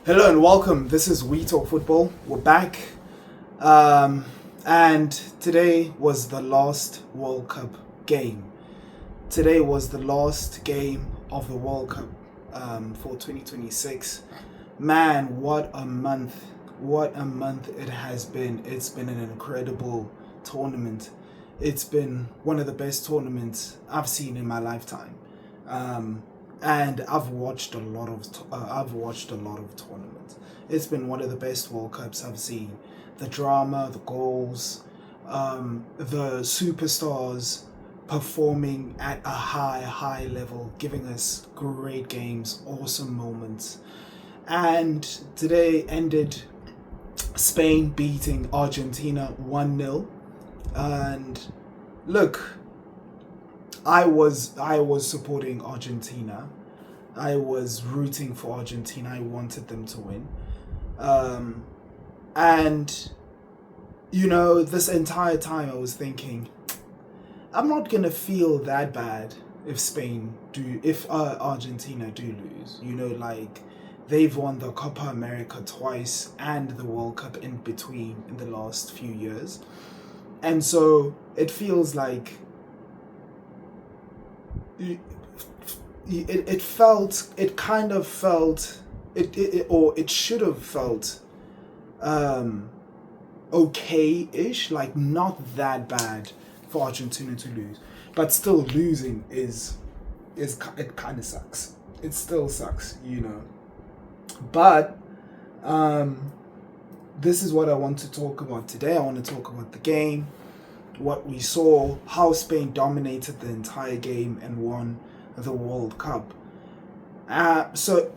Hello and welcome. This is We Talk Football. We're back. And today was the last World Cup game. Today was the last game of the World Cup for 2026. Man, what a month. What a month it has been. It's been an incredible tournament. It's been one of the best tournaments I've seen in my lifetime. And I've watched a lot of tournaments. It's been one of the best World Cups I've seen. The drama, the goals, the superstars performing at a high level, giving us great games, awesome moments. And today ended Spain beating Argentina 1-0. And look, I was supporting Argentina. I was rooting for Argentina. I wanted them to win. And this entire time I was thinking, I'm not gonna feel that bad if Argentina do lose. They've won the Copa America twice and the World Cup in between in the last few years. And so it feels like it should have felt okay-ish, like not that bad for Argentina to lose, but still losing it kind of sucks. It still sucks, but this is what I want to talk about today. I want to talk about the game, what we saw, how Spain dominated the entire game and won the World Cup. So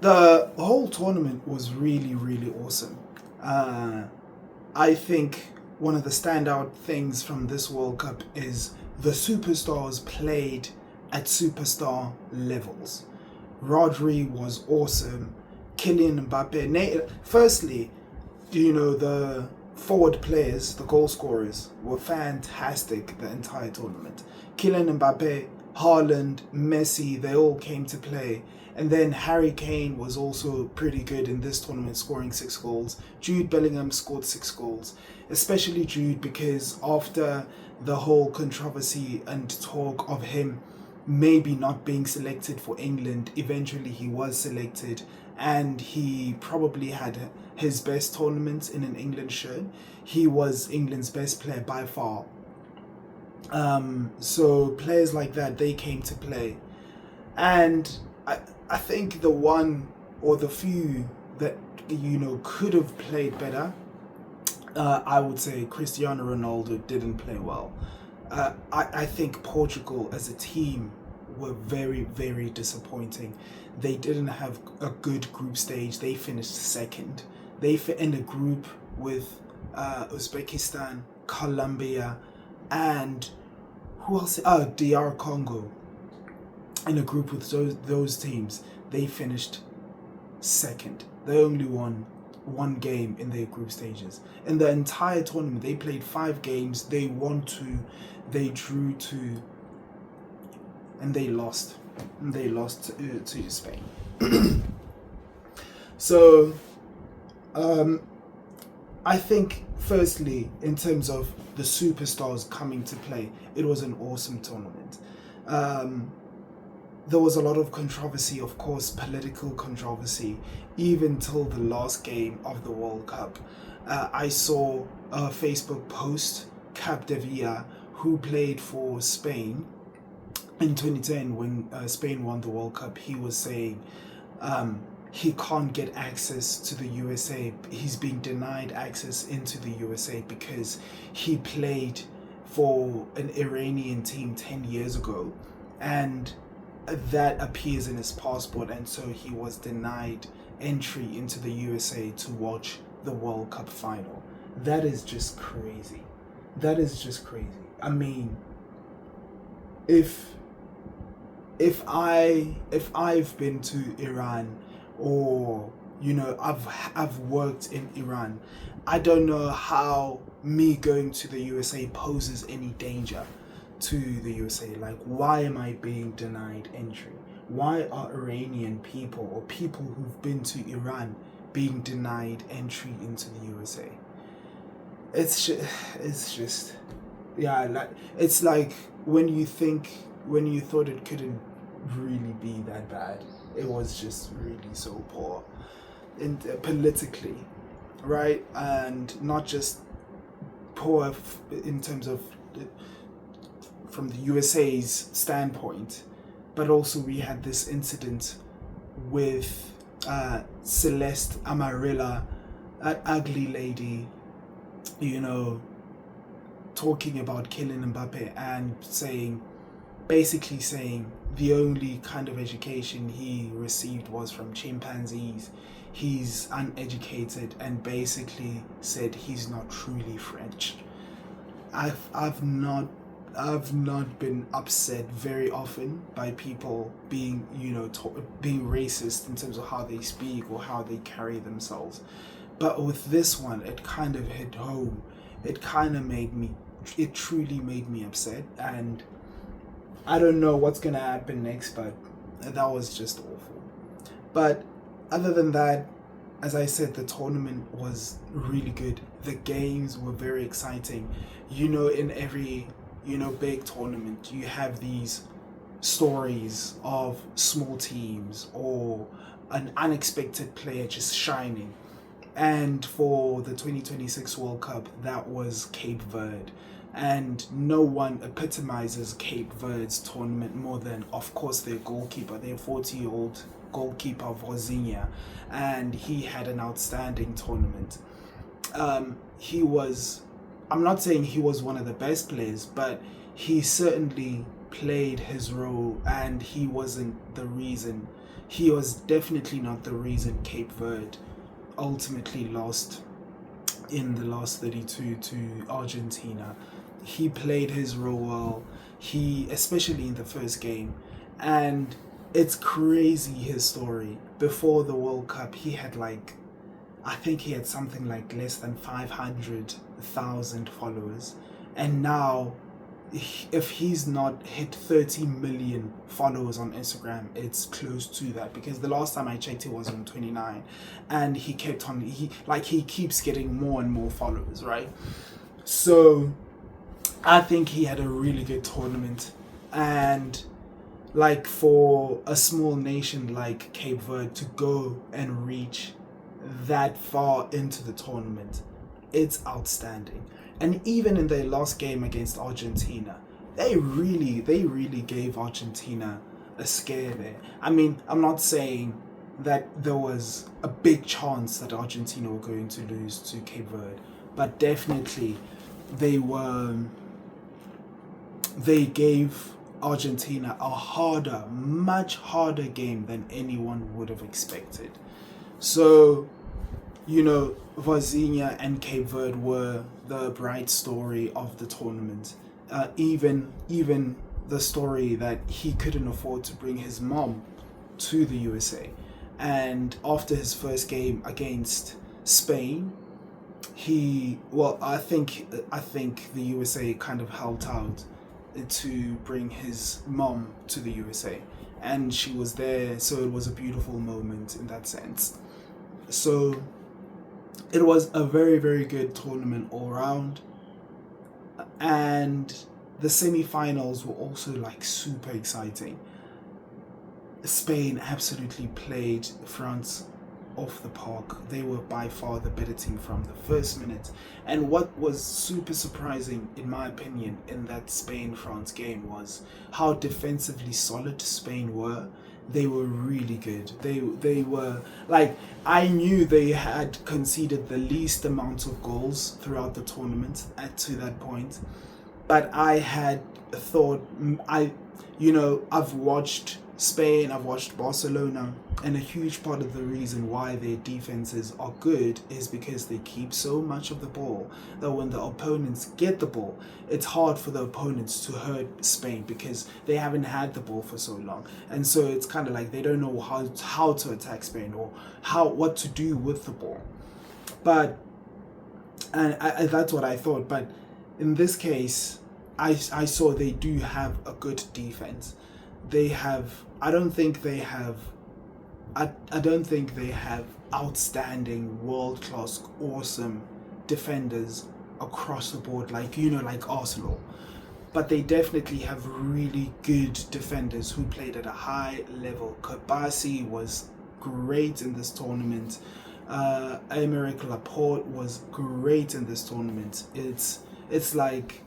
the whole tournament was really, really awesome. I think one of the standout things from this World Cup is the superstars played at superstar levels. Rodri was awesome. Kylian Mbappe. Firstly, the forward players, the goal scorers, were fantastic the entire tournament. Kylian Mbappe, Haaland, Messi, they all came to play. And then Harry Kane was also pretty good in this tournament, scoring 6 goals. Jude Bellingham scored 6 goals. Especially Jude, because after the whole controversy and talk of him maybe not being selected for England, eventually he was selected, and he probably had his best tournament in an England shirt. He was England's best player by far. So players like that, they came to play. And I think the one or the few that, could have played better, I would say Cristiano Ronaldo didn't play well. I think Portugal as a team were very, very disappointing. They didn't have a good group stage. They finished second. They fit in a group with Uzbekistan, Colombia, and who else? DR Congo. In a group with those teams, they finished second. They only won one game in their group stages. In the entire tournament, they played 5 games. They won 2, they drew 2, and they lost. And they lost to Spain. So, I think, firstly, in terms of the superstars coming to play, it was an awesome tournament. There was a lot of controversy, of course, political controversy, even till the last game of the World Cup. I saw a Facebook post, Capdevila, who played for Spain in 2010 when Spain won the World Cup. He was saying he can't get access to the USA. He's being denied access into the USA because he played for an Iranian team 10 years ago, and that appears in his passport, and so he was denied entry into the USA to watch the World Cup final. That is just crazy. That is just crazy. I mean, if I've been to Iran, or I've worked in Iran, I don't know how me going to the USA poses any danger to the USA. Like, why am I being denied entry? why are Iranian people or people who've been to Iran being denied entry into the USA? It's just, yeah, like, it's like when you thought it couldn't really be that bad, it was just really so poor, in politically, right? And not just poor in terms of from the USA's standpoint, but also we had this incident with Celeste Amarilla, that ugly lady, you know, talking about Kylian Mbappe and basically saying the only kind of education he received was from chimpanzees. He's uneducated, and basically said he's not truly French. I've not been upset very often by people being, being racist in terms of how they speak or how they carry themselves. But with this one, it kind of hit home. It truly made me upset. And I don't know what's going to happen next, but that was just awful. But other than that, as I said, the tournament was really good. The games were very exciting. In every, big tournament, you have these stories of small teams or an unexpected player just shining. And for the 2026 World Cup, that was Cape Verde. And no one epitomizes Cape Verde's tournament more than, of course, their goalkeeper, their 40-year-old goalkeeper, Vozinha. And he had an outstanding tournament. I'm not saying he was one of the best players, but he certainly played his role, and he was definitely not the reason Cape Verde ultimately lost in the last 32 to Argentina. He played his role well, especially in the first game. And it's crazy, his story. Before the World Cup, he had I think he had something like less than 500,000 followers. And now, if he's not hit 30 million followers on Instagram, it's close to that, because the last time I checked, it was on 29, and he keeps getting more and more followers, right? So I think he had a really good tournament. And for a small nation like Cape Verde to go and reach that far into the tournament, it's outstanding. And even in their last game against Argentina, they really gave Argentina a scare there. I mean, I'm not saying that there was a big chance that Argentina were going to lose to Cape Verde, but definitely they gave Argentina a much harder game than anyone would have expected. So, Vozinha and Cape Verde were the bright story of the tournament. Even the story that he couldn't afford to bring his mom to the USA. And after his first game against Spain, I think the USA kind of held out to bring his mom to the USA, and she was there, so it was a beautiful moment in that sense. So it was a very, very good tournament all around, and the semi-finals were also super exciting. Spain absolutely played France off the park. They were by far the better team from the first minute. And what was super surprising, in my opinion, in that Spain-France game was how defensively solid Spain were. They were really good. They were I knew they had conceded the least amount of goals throughout the tournament to that point, but I had thought I've watched Spain, I've watched Barcelona, and a huge part of the reason why their defenses are good is because they keep so much of the ball that when the opponents get the ball, it's hard for the opponents to hurt Spain because they haven't had the ball for so long. And so it's kind of they don't know how to attack Spain or what to do with the ball. But that's what I thought. But in this case, I saw they do have a good defense. they have. I don't think they have. I don't think they have outstanding, world class, awesome defenders across the board, like like Arsenal. But they definitely have really good defenders who played at a high level. Kabasi was great in this tournament. Aymeric Laporte was great in this tournament. It's like,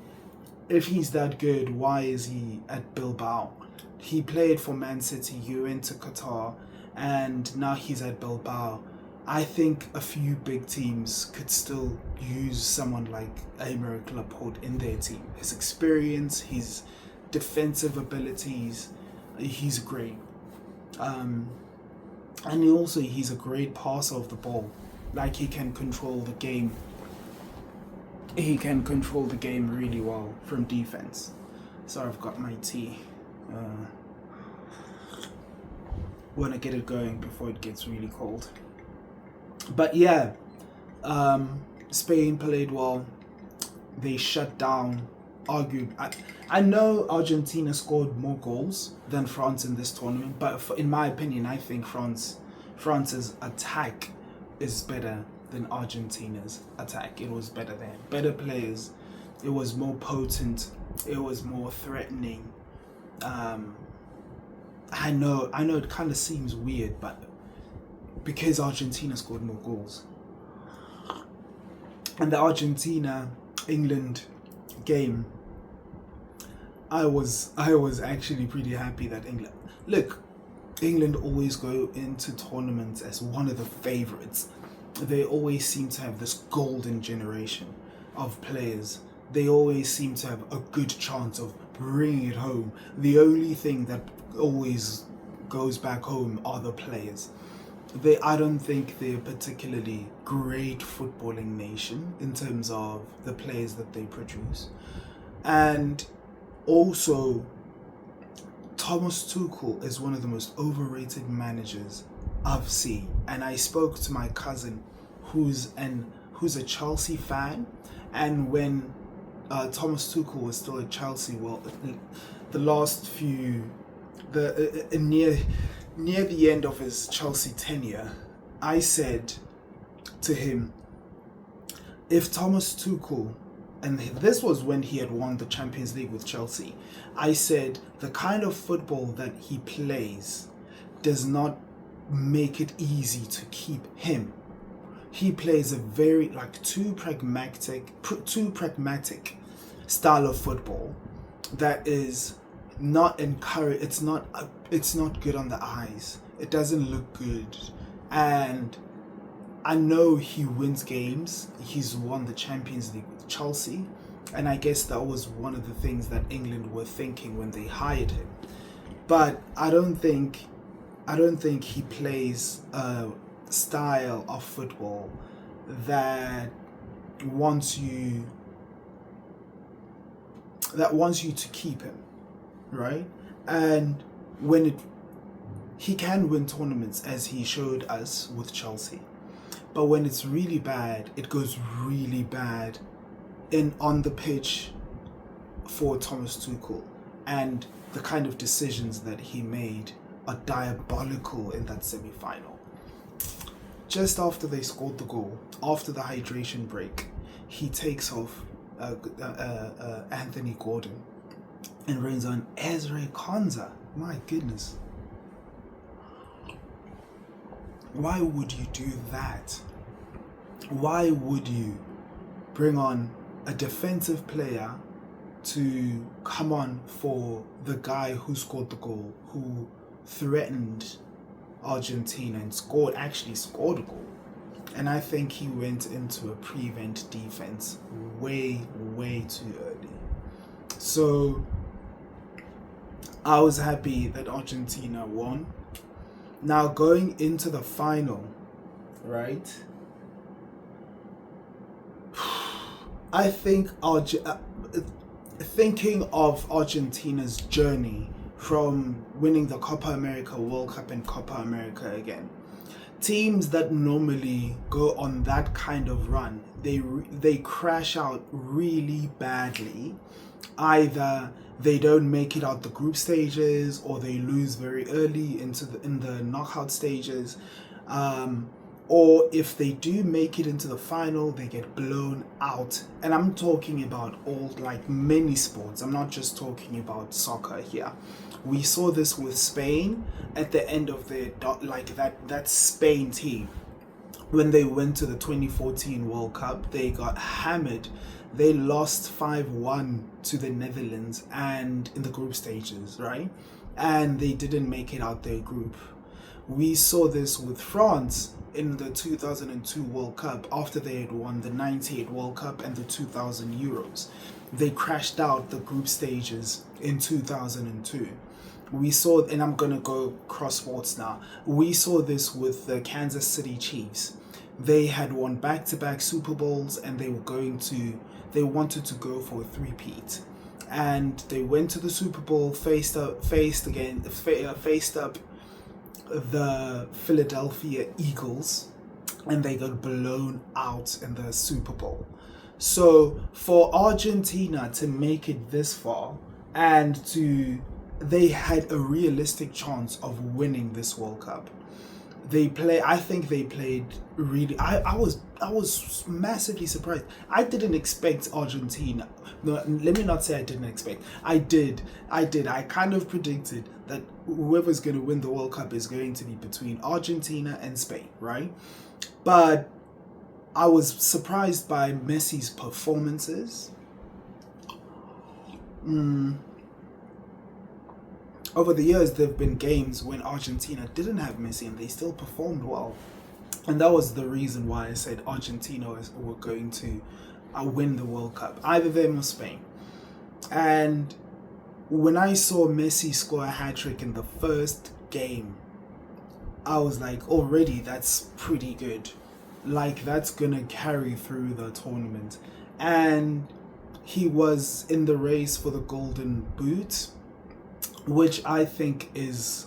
if he's that good, why is he at Bilbao? He played for Man City, he went to Qatar, and now he's at Bilbao. I think a few big teams could still use someone like Aymeric Laporte in their team. His experience, his defensive abilities, he's great. And he's a great passer of the ball. Like, he can control the game. He can control the game really well from defense. Sorry, I've got my tea. Want to get it going before it gets really cold. But yeah, Spain played well. They shut down, I know Argentina scored more goals than France in this tournament, but in my opinion, I think France's attack is better than Argentina's attack. It was better there. Better players. It was more potent. It was more threatening. I know it kind of seems weird, but because Argentina scored more goals. And the Argentina-England game, I was actually pretty happy that England always go into tournaments as one of the favorites. They always seem to have this golden generation of players. They always seem to have a good chance of bringing it home. The only thing that always goes back home are the players. I don't think they're a particularly great footballing nation in terms of the players that they produce. And also, Thomas Tuchel is one of the most overrated managers I've seen. And I spoke to my cousin who's a Chelsea fan, and when Thomas Tuchel was still at Chelsea, well, the last few, near the end of his Chelsea tenure, I said to him, if Thomas Tuchel, and this was when he had won the Champions League with Chelsea, I said the kind of football that he plays does not make it easy to keep him. He plays a very too pragmatic style of football that is not encouraged. It's not good on the eyes. It doesn't look good. And I know he wins games. He's won the Champions League with Chelsea, and I guess that was one of the things that England were thinking when they hired him. But I don't think he plays a style of football that wants you to keep him, right? And he can win tournaments, as he showed us with Chelsea, but when it's really bad, it goes really bad on the pitch for Thomas Tuchel, and the kind of decisions that he made are diabolical in that semi-final. Just after they scored the goal, after the hydration break, he takes off Anthony Gordon and brings on Ezra Konsa. My goodness. Why would you do that? Why would you bring on a defensive player to come on for the guy who scored the goal, who threatened Argentina and actually scored a goal? And I think he went into a prevent defense way too early. So I was happy that Argentina won. Now going into the final, right? I think thinking of Argentina's journey from winning the Copa America, World Cup, and Copa America again, teams that normally go on that kind of run, they crash out really badly Either they don't make it out the group stages, or they lose very early in the knockout stages, or if they do make it into the final, they get blown out. And I'm talking about all, like, many sports. I'm not just talking about soccer here. We saw this with Spain at the end of the, like, that Spain team. When they went to the 2014 World Cup, they got hammered. They lost 5-1 to the Netherlands and in the group stages, right? And they didn't make it out their group. We saw this with France in the 2002 World Cup after they had won the 98 World Cup and the 2000 Euros. They crashed out the group stages in 2002. We saw, and I'm going to go cross sports now, we saw this with the Kansas City Chiefs. They had won back-to-back Super Bowls, and they wanted to go for a three-peat. And they went to the Super Bowl, faced up the Philadelphia Eagles, and they got blown out in the Super Bowl. So for Argentina to make it this far, and they had a realistic chance of winning this World Cup. I think they played really. I was massively surprised. I didn't expect Argentina. No, let me not say I didn't expect. I did. I kind of predicted that whoever's going to win the World Cup is going to be between Argentina and Spain, right? But I was surprised by Messi's performances. Over the years, there have been games when Argentina didn't have Messi and they still performed well. And that was the reason why I said Argentina were going to win the World Cup, either them or Spain. And when I saw Messi score a hat-trick in the first game, I was like, already that's pretty good. Like, that's going to carry through the tournament. And he was in the race for the Golden Boot, which I think is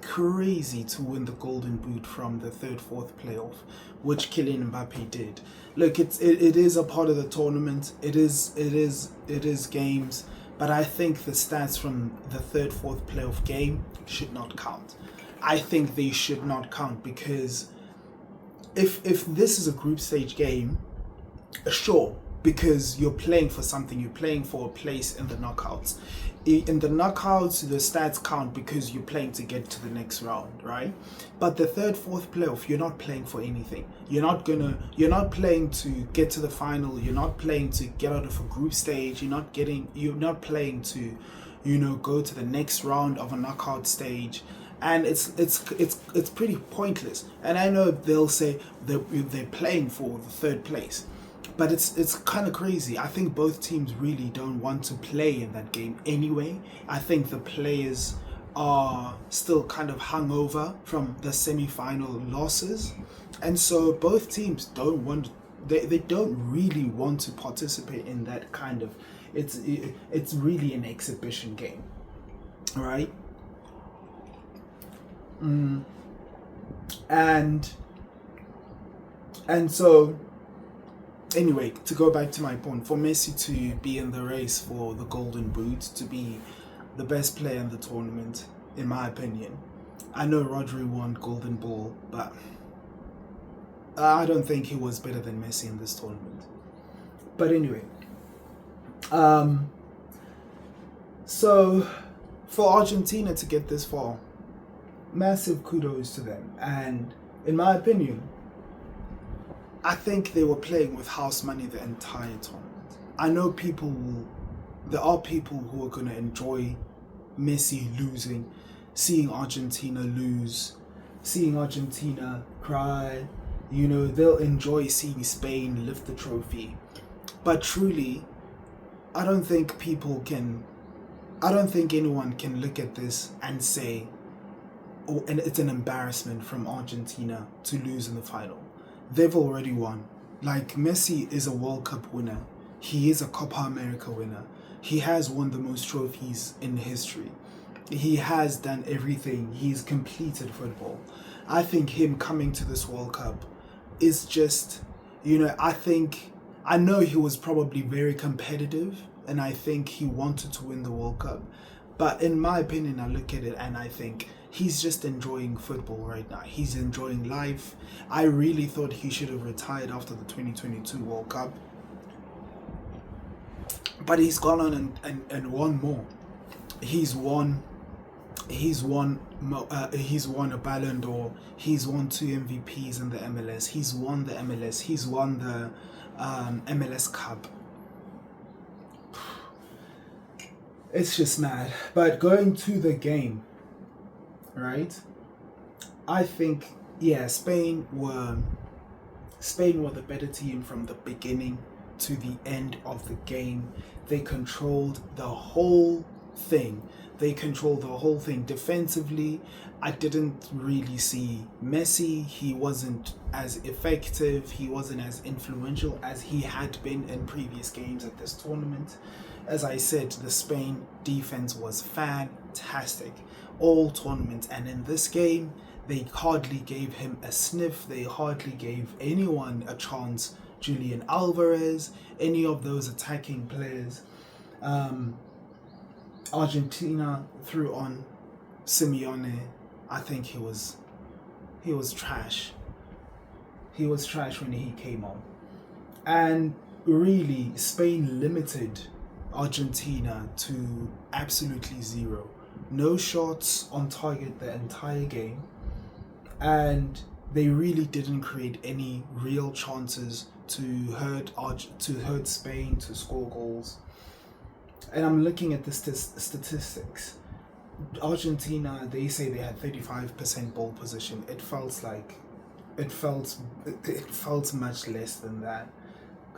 crazy to win the Golden Boot from the third-fourth playoff, which Kylian Mbappe did. Look, it is a part of the tournament. It is games, but I think the stats from the third-fourth playoff game should not count. I think they should not count, because if this is a group stage game, sure, because you're playing for something, you're playing for a place in the knockouts. In the knockouts, the stats count because you're playing to get to the next round, right? But the third, fourth playoff, you're not playing for anything. You're not playing to get to the final. You're not playing to get out of a group stage. You're not playing to, go to the next round of a knockout stage. And it's pretty pointless. And I know they'll say they're playing for the third place. But it's kind of crazy. I think both teams really don't want to play in that game anyway. I think the players are still kind of hungover from the semi-final losses. And so both teams they don't really want to participate in that kind of, it's really an exhibition game, right? And so, anyway, to go back to my point, for Messi to be in the race for the Golden Boot, to be the best player in the tournament, in my opinion. I know Rodri won Golden Ball, but I don't think he was better than Messi in this tournament. But anyway, so for Argentina to get this far, massive kudos to them. And in my opinion, I think they were playing with house money the entire tournament. I know there are people who are going to enjoy Messi losing, seeing Argentina lose, seeing Argentina cry. They'll enjoy seeing Spain lift the trophy. But truly, I don't think anyone can look at this and say, and it's an embarrassment from Argentina to lose in the final. They've already won. Like, Messi is a World Cup winner. He is a Copa America winner. He has won the most trophies in history. He has done everything. He's completed football. I think him coming to this World Cup is just, I know he was probably very competitive and I think he wanted to win the World Cup. But in my opinion, I look at it and I think he's just enjoying football right now. He's enjoying life. I really thought he should have retired after the 2022 World Cup. But he's gone on and won more. He's won a Ballon d'Or. He's won 2 MVPs in the MLS. He's won the MLS. He's won the MLS Cup. It's just mad. But going to the game, right? I think, yeah, Spain were the better team from the beginning to the end of the game. They controlled the whole thing. Defensively. I didn't really see Messi. He wasn't as effective. He wasn't as influential as he had been in previous games at this tournament. As I said, the Spain defense was fantastic all tournament, and in this game they hardly gave him a sniff. They hardly gave anyone a chance. Julian Alvarez, any of those attacking players. Argentina threw on Simeone. I think he was trash. He was trash when he came on. And really, Spain limited Argentina to absolutely zero. No shots on target the entire game. And they really didn't create any real chances to hurt Spain, to score goals. And I'm looking at the statistics. Argentina, they say they had 35% ball position. It felt much less than that.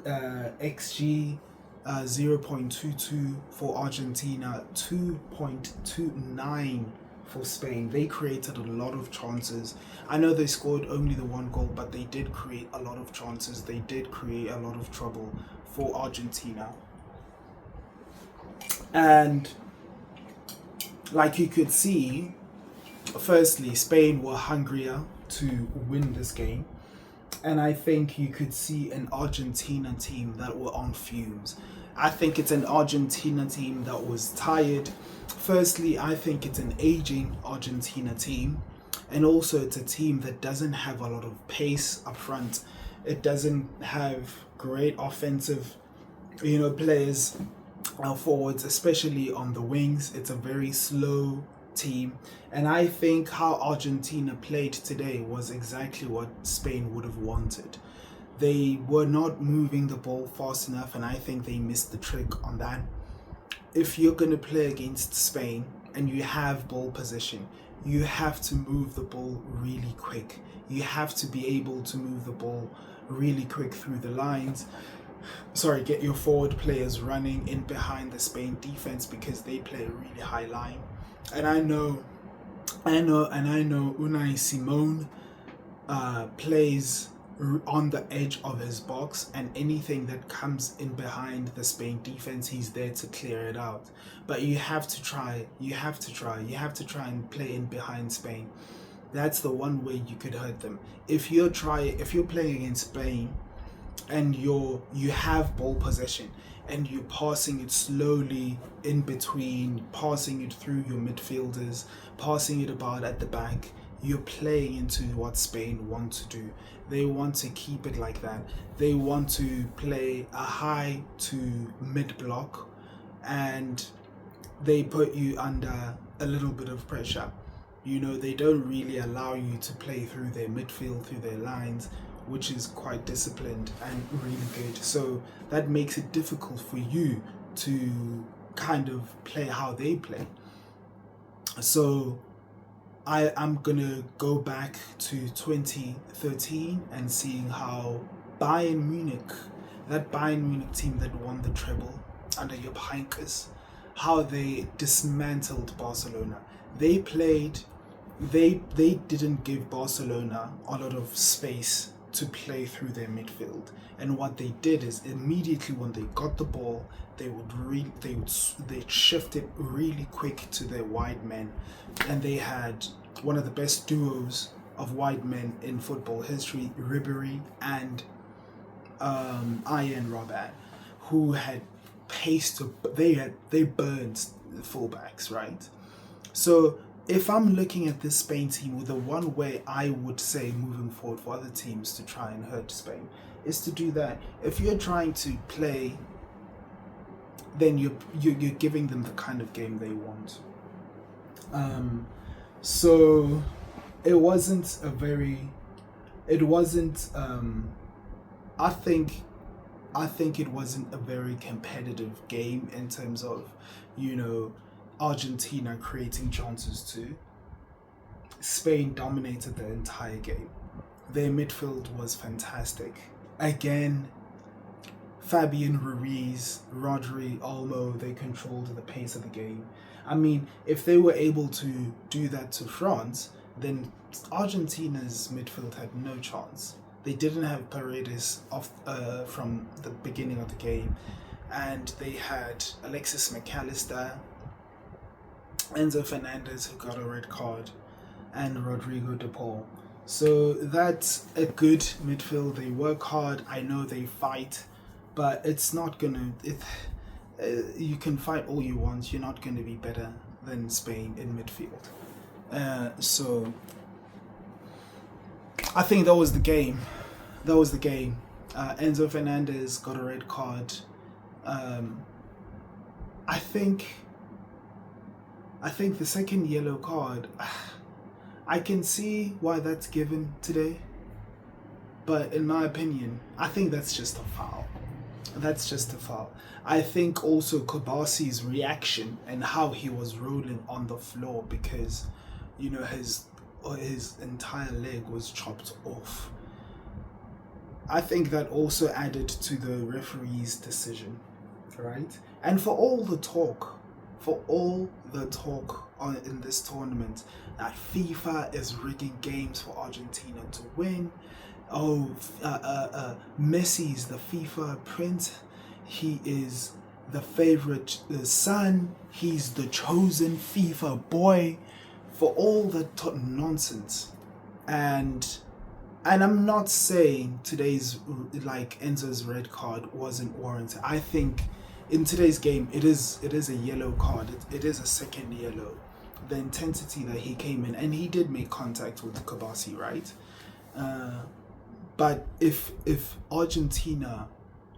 XG 0.22 for Argentina, 2.29 for Spain. They created a lot of chances. I know they scored only the 1 goal, but they did create a lot of chances. They did create a lot of trouble for Argentina. And like you could see, firstly, Spain were hungrier to win this game. And I think you could see an Argentina team that were on fumes. I think it's an Argentina team that was tired. Firstly, I think it's an aging Argentina team. And also it's a team that doesn't have a lot of pace up front. It doesn't have great offensive, players forwards, especially on the wings. It's a very slow team. And I think how Argentina played today was exactly what Spain would have wanted. They were not moving the ball fast enough, and I think they missed the trick on that. If you're going to play against Spain and you have ball possession, you have to move the ball really quick. You have to be able to move the ball really quick through the lines. Get your forward players running in behind the Spain defense, because they play a really high line. And I know Unai Simon plays on the edge of his box, and anything that comes in behind the Spain defense, he's there to clear it out. But you have to try and play in behind Spain. That's the one way you could hurt them. If you're playing against Spain and you have ball possession and you're passing it slowly in between, passing it through your midfielders, passing it about at the back, you're playing into what Spain want to do. They want to keep it like that. They want to play a high to mid block, and they put you under a little bit of pressure. They don't really allow you to play through their midfield, through their lines, which is quite disciplined and really good. So that makes it difficult for you to kind of play how they play. So I'm gonna go back to 2013 and seeing how Bayern Munich, that Bayern Munich team that won the treble under Jupp Heynckes, how they dismantled Barcelona. They didn't give Barcelona a lot of space to play through their midfield. And what they did is, immediately when they got the ball, they shift it really quick to their wide men. And they had one of the best duos of wide men in football history, Ribéry and Arjen Robben, who had pace to they burned the fullbacks, right? So if I'm looking at this Spain team, the one way I would say moving forward for other teams to try and hurt Spain is to do that. If you're trying to play, then you're giving them the kind of game they want. So it wasn't a very, it wasn't. I think it wasn't a very competitive game in terms of, Argentina creating chances too. Spain dominated the entire game. Their midfield was fantastic. Again, Fabian Ruiz, Rodri, Olmo, they controlled the pace of the game. I mean, if they were able to do that to France, then Argentina's midfield had no chance. They didn't have Paredes from the beginning of the game, and they had Alexis McAllister, Enzo Fernandez, who got a red card, and Rodrigo de Paul. So that's a good midfield. They work hard. I know they fight, but it's not gonna. You can fight all you want. You're not gonna be better than Spain in midfield. So I think that was the game. Enzo Fernandez got a red card. I think the second yellow card, I can see why that's given today, but in my opinion, I think that's just a foul. I think also Kobasi's reaction and how he was rolling on the floor, because his entire leg was chopped off. I think that also added to the referee's decision, right? And for all the talk in this tournament that FIFA is rigging games for Argentina to win. Messi's the FIFA prince. He is the favorite son. He's the chosen FIFA boy. For all the nonsense, and I'm not saying today's Enzo's red card wasn't warranted. I think in today's game it is a yellow card. It is a second yellow. The intensity that he came in, and he did make contact with Kobasi, right? But if Argentina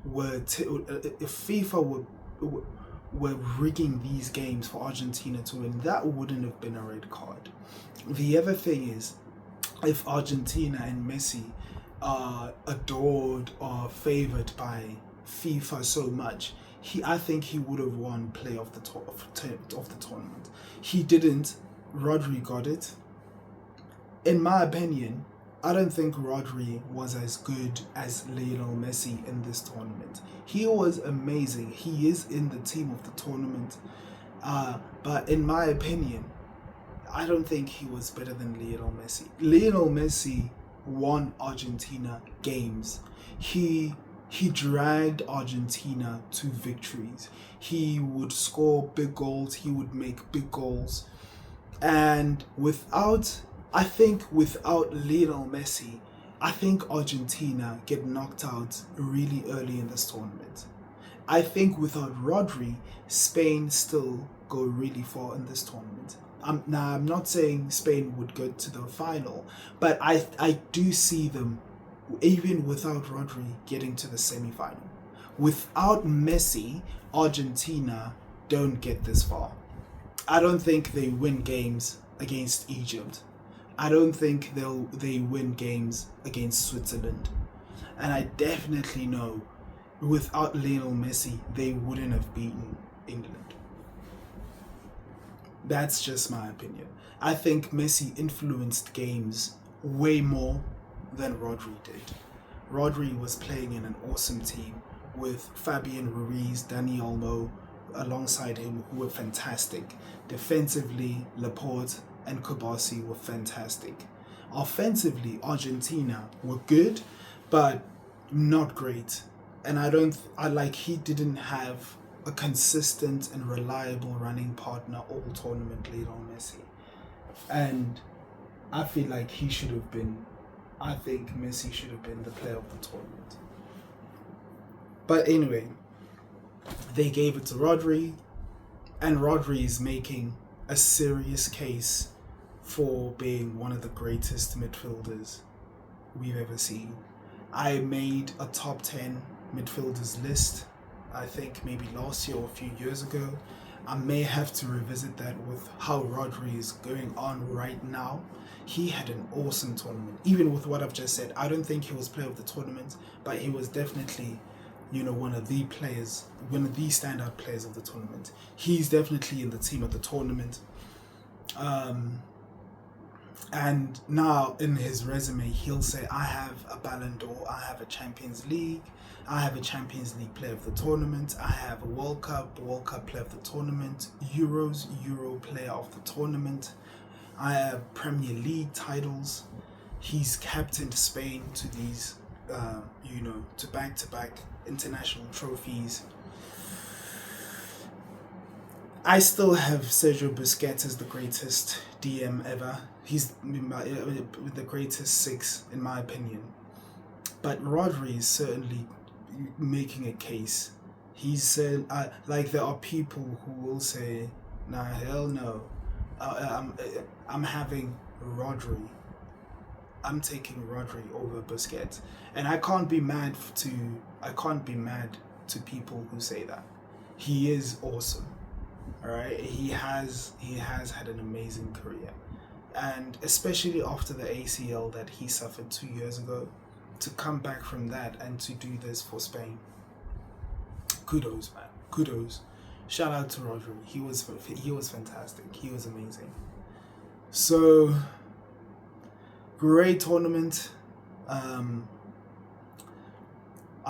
if FIFA were rigging these games for Argentina to win, that wouldn't have been a red card. The other thing is, if Argentina and Messi are adored or favored by FIFA so much, I think he would have won player of the tournament. He didn't. Rodri got it. In my opinion, I don't think Rodri was as good as Lionel Messi in this tournament. He was amazing. He is in the team of the tournament. But in my opinion, I don't think he was better than Lionel Messi. Lionel Messi won Argentina games. He dragged Argentina to victories. He would score big goals. He would make big goals. And without Lionel Messi, I think Argentina get knocked out really early in this tournament. I think without Rodri, Spain still go really far in this tournament. I'm not saying Spain would go to the final, but I do see them, even without Rodri, getting to the semi-final. Without Messi, Argentina don't get this far. I don't think they win games against Egypt. I don't think they win games against Switzerland. And I definitely know without Lionel Messi, they wouldn't have beaten England. That's just my opinion. I think Messi influenced games way more than Rodri did. Rodri was playing in an awesome team with Fabian Ruiz, Dani Olmo alongside him, who were fantastic. Defensively, Laporte and Kobasi were fantastic. Offensively, Argentina were good, but not great. And he didn't have a consistent and reliable running partner all tournament, Lionel Messi. And I feel like Messi should have been the player of the tournament. But anyway, They gave it to Rodri, and Rodri is making a serious case for being one of the greatest midfielders we've ever seen. I made a top 10 midfielders list, I think maybe last year or a few years ago. I may have to revisit that with how Rodri is going on right now. He had an awesome tournament. Even with what I've just said, I don't think he was player of the tournament, but he was definitely, one of the players, one of the standout players of the tournament. He's definitely in the team at the tournament. And now in his resume, he'll say, I have a Ballon d'Or, I have a Champions League, I have a Champions League player of the tournament, I have a World Cup player of the tournament, Euro player of the tournament, I have Premier League titles. He's captained Spain to these, to back-to-back international trophies. I still have Sergio Busquets as the greatest DM ever. He's the greatest 6 in my opinion. But Rodri is certainly making a case. He said, there are people who will say, nah, hell no. I'm having Rodri. I'm taking Rodri over Busquets. And I can't be mad to people who say that. He is awesome. All right, he has had an amazing career, and especially after the ACL that he suffered 2 years ago, to come back from that and to do this for Spain. Kudos, man. Kudos. Shout out to Rodri. He was fantastic. He was amazing. So great tournament. I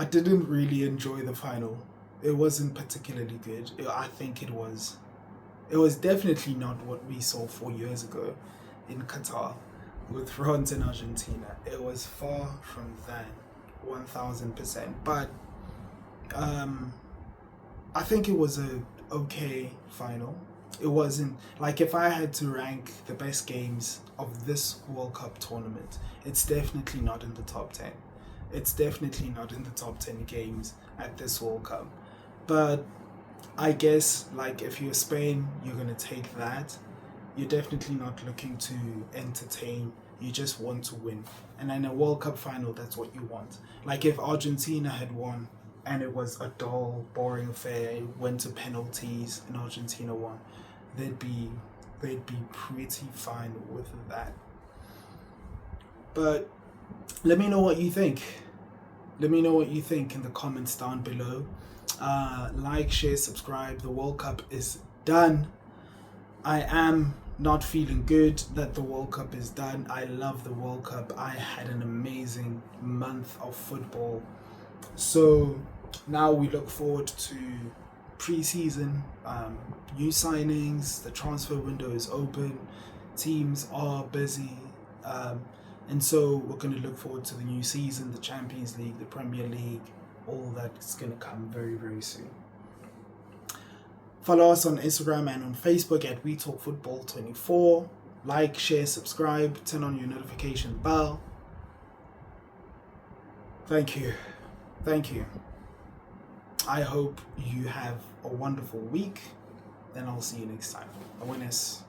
didn't really enjoy the final. It wasn't particularly good. I think it was definitely not what we saw 4 years ago in Qatar with France and Argentina. It was far from that, 1000%. But I think it was a okay final. It wasn't like, if I had to rank the best games of this World Cup tournament, it's definitely not in the top 10. It's definitely not in the top 10 games at this World Cup. But I guess, if you're Spain, you're going to take that. You're definitely not looking to entertain. You just want to win. And in a World Cup final, that's what you want. If Argentina had won and it was a dull, boring affair, it went to penalties and Argentina won, they'd be pretty fine with that. But let me know what you think. Let me know what you think in the comments down below. Like, share, subscribe. The World Cup is done. I am not feeling good that the World Cup is done. I love the World Cup. I had an amazing month of football. So now we look forward to pre-season, new signings. The transfer window is open. Teams are busy. And so we're going to look forward to the new season, the Champions League, the Premier League. All that is going to come very, very soon. Follow us on Instagram and on Facebook at WeTalkFootball24. Like, share, subscribe, turn on your notification bell. Thank you. Thank you. I hope you have a wonderful week, and I'll see you next time. Awareness.